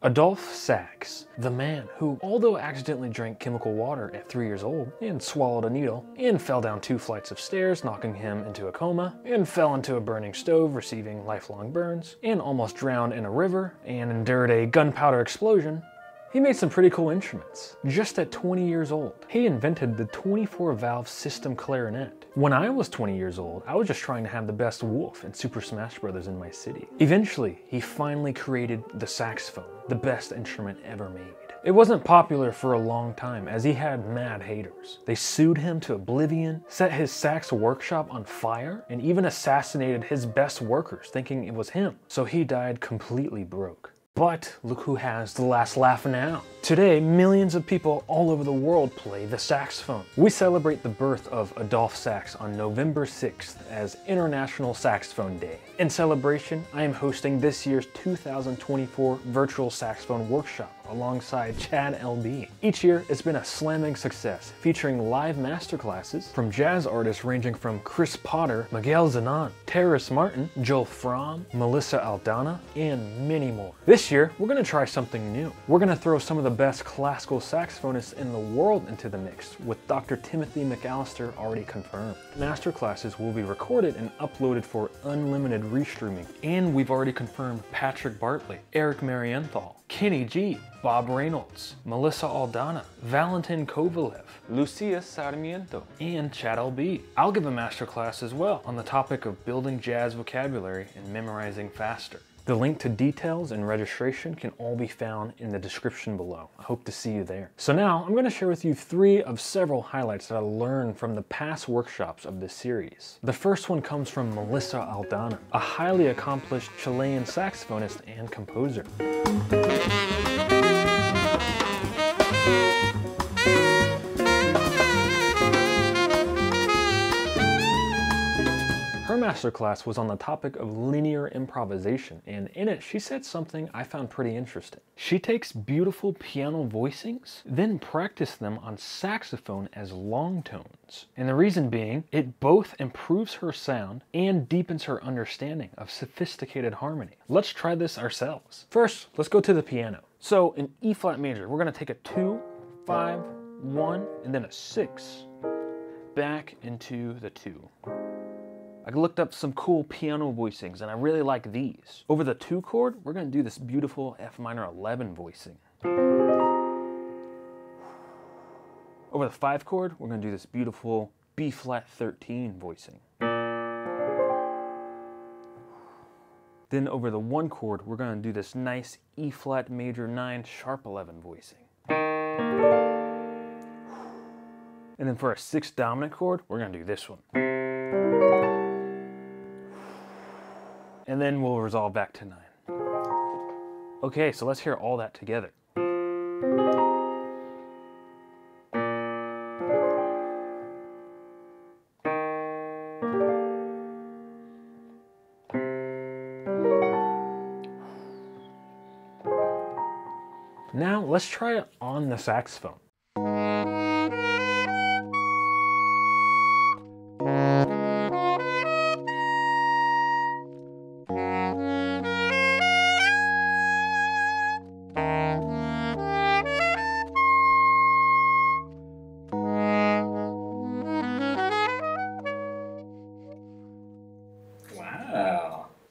Adolphe Sax, the man who, although accidentally drank chemical water at 3 years old, and swallowed a needle, and fell down 2 flights of stairs, knocking him into a coma, and fell into a burning stove, receiving lifelong burns, and almost drowned in a river, and endured a gunpowder explosion, he made some pretty cool instruments. Just at 20 years old, he invented the 24-valve system clarinet. When I was 20 years old, I was just trying to have the best wolf in Super Smash Bros. In my city. Eventually, he finally created the saxophone, the best instrument ever made. It wasn't popular for a long time as he had mad haters. They sued him to oblivion, set his sax workshop on fire, and even assassinated his best workers thinking it was him. So he died completely broke. But look who has the last laugh now. Today, millions of people all over the world play the saxophone. We celebrate the birth of Adolphe Sax on November 6th as International Saxophone Day. In celebration, I am hosting this year's 2024 Virtual Saxophone Workshop alongside Chad LB. Each year, it's been a slamming success, featuring live masterclasses from jazz artists ranging from Chris Potter, Miguel Zenón, Terrace Martin, Joel Fromm, Melissa Aldana, and many more. This year, we're going to try something new. We're going to throw some of the best classical saxophonists in the world into the mix, with Dr. Timothy McAllister already confirmed. Masterclasses will be recorded and uploaded for unlimited restreaming, and we've already confirmed Patrick Bartley, Eric Marienthal, Kenny G, Bob Reynolds, Melissa Aldana, Valentin Kovalev, Lucia Sarmiento, and Chad LB. I'll give a masterclass as well on the topic of building jazz vocabulary and memorizing faster. The link to details and registration can all be found in the description below. I hope to see you there. So now I'm going to share with you 3 of several highlights that I learned from the past workshops of this series. The first one comes from Melissa Aldana, a highly accomplished Chilean saxophonist and composer. Her masterclass was on the topic of linear improvisation, and in it she said something I found pretty interesting. She takes beautiful piano voicings, then practices them on saxophone as long tones. And the reason being, it both improves her sound and deepens her understanding of sophisticated harmony. Let's try this ourselves. First, let's go to the piano. So in E flat major, we're going to take a 2, 5, 1, and then a 6, back into the 2. I looked up some cool piano voicings and I really like these. Over the 2 chord, we're going to do this beautiful F minor 11 voicing. Over the 5 chord, we're going to do this beautiful B flat 13 voicing. Then over the 1 chord, we're going to do this nice E flat major 9 sharp 11 voicing. And then for a 6th dominant chord, we're going to do this one. And then we'll resolve back to 9. Okay, so let's hear all that together. Now let's try it on the saxophone.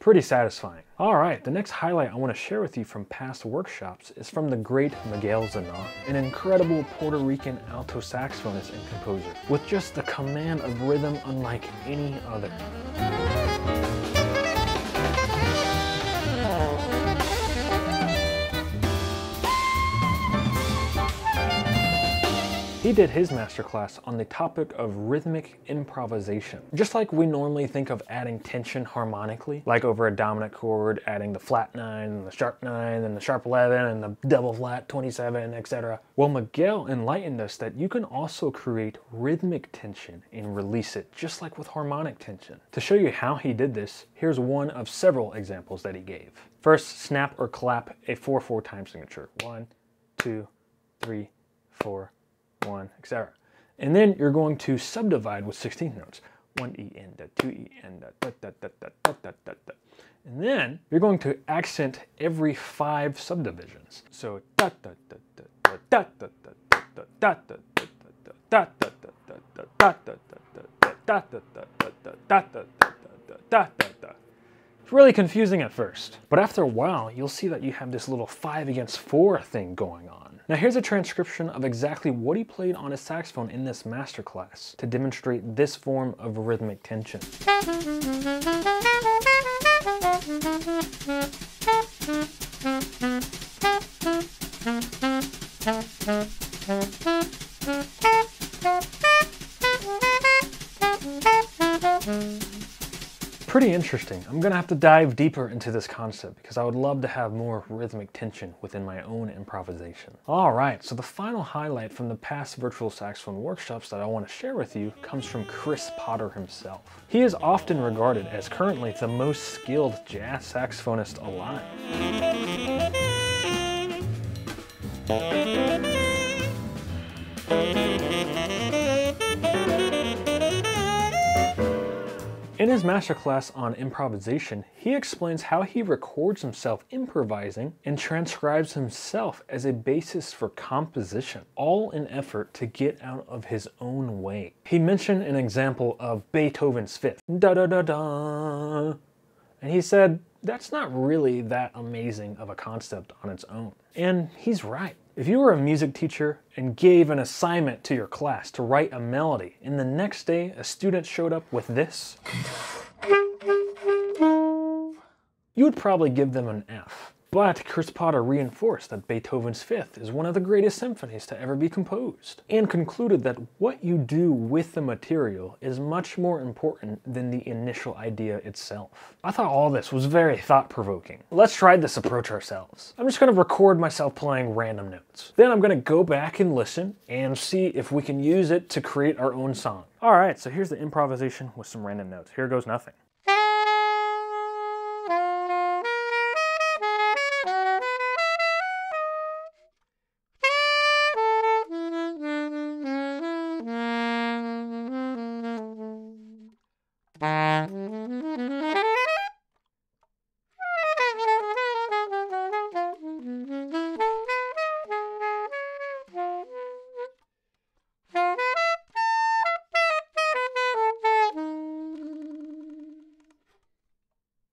Pretty satisfying. All right, the next highlight I want to share with you from past workshops is from the great Miguel Zenón, an incredible Puerto Rican alto saxophonist and composer, with just the command of rhythm unlike any other. He did his masterclass on the topic of rhythmic improvisation. Just like we normally think of adding tension harmonically, like over a dominant chord, adding the flat 9, and the sharp 9, and the sharp 11, and the double flat 27, etc. Well, Miguel enlightened us that you can also create rhythmic tension and release it, just like with harmonic tension. To show you how he did this, here's one of several examples that he gave. First, snap or clap a 4/4 time signature. 1, 2, 3, 4, 1, etc. And then you're going to subdivide with 16th notes. 1 E and a 2 E and a da da da da da da da da. And then you're going to accent every 5 subdivisions. So da da da da da da da da da da da da da da da da da. It's really confusing at first, but after a while, you'll see that you have this little 5 against 4 thing going on. Now here's a transcription of exactly what he played on his saxophone in this masterclass to demonstrate this form of rhythmic tension. Pretty interesting. I'm gonna have to dive deeper into this concept because I would love to have more rhythmic tension within my own improvisation. All right, so the final highlight from the past virtual saxophone workshops that I want to share with you comes from Chris Potter himself. He is often regarded as currently the most skilled jazz saxophonist alive. In his masterclass on improvisation, he explains how he records himself improvising and transcribes himself as a basis for composition, all in effort to get out of his own way. He mentioned an example of Beethoven's Fifth, da-da-da-da, and he said, that's not really that amazing of a concept on its own. And he's right. If you were a music teacher and gave an assignment to your class to write a melody, and the next day a student showed up with this, you would probably give them an F. But Chris Potter reinforced that Beethoven's Fifth is one of the greatest symphonies to ever be composed, and concluded that what you do with the material is much more important than the initial idea itself. I thought all this was very thought-provoking. Let's try this approach ourselves. I'm just going to record myself playing random notes. Then I'm going to go back and listen and see if we can use it to create our own song. Alright, so here's the improvisation with some random notes. Here goes nothing.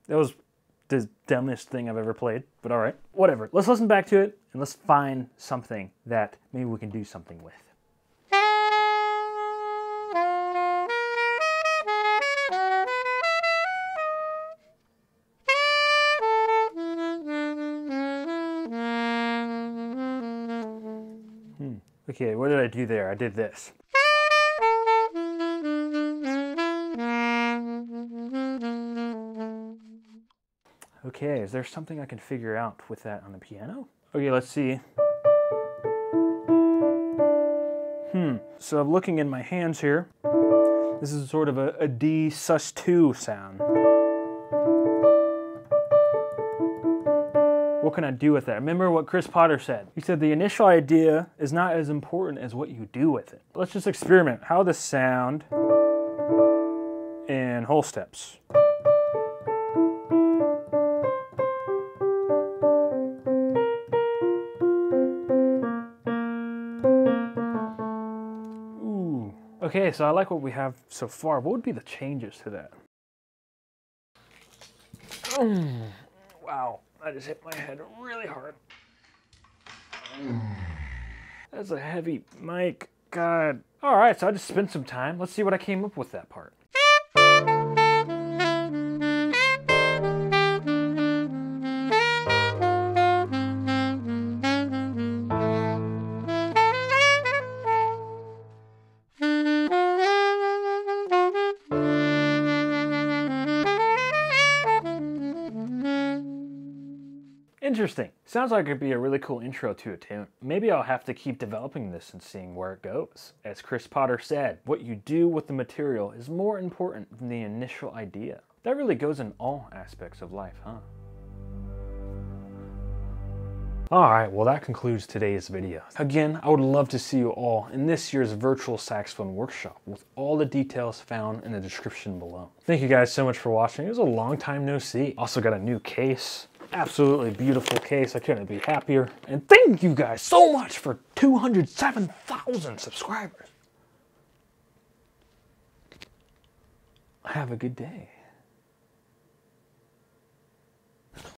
That was the dumbest thing I've ever played, but all right, whatever. Let's listen back to it and let's find something that maybe we can do something with. Okay, what did I do there? I did this. Okay, is there something I can figure out with that on the piano? Okay, let's see. So I'm looking in my hands here. This is sort of a D sus2 sound. What can I do with that? Remember what Chris Potter said. He said the initial idea is not as important as what you do with it. Let's just experiment. How does sound in whole steps? Ooh. Okay, so I like what we have so far. What would be the changes to that? Wow. I just hit my head really hard. That's a heavy mic. God. All right, so I just spent some time. Let's see what I came up with that part. Interesting. Sounds like it'd be a really cool intro to a tune. Maybe I'll have to keep developing this and seeing where it goes. As Chris Potter said, what you do with the material is more important than the initial idea. That really goes in all aspects of life, huh? Alright, well that concludes today's video. Again, I would love to see you all in this year's Virtual Saxophone Workshop with all the details found in the description below. Thank you guys so much for watching. It was a long time no see. Also got a new case. Absolutely beautiful case. I couldn't be happier. And thank you guys so much for 207,000 subscribers. Have a good day.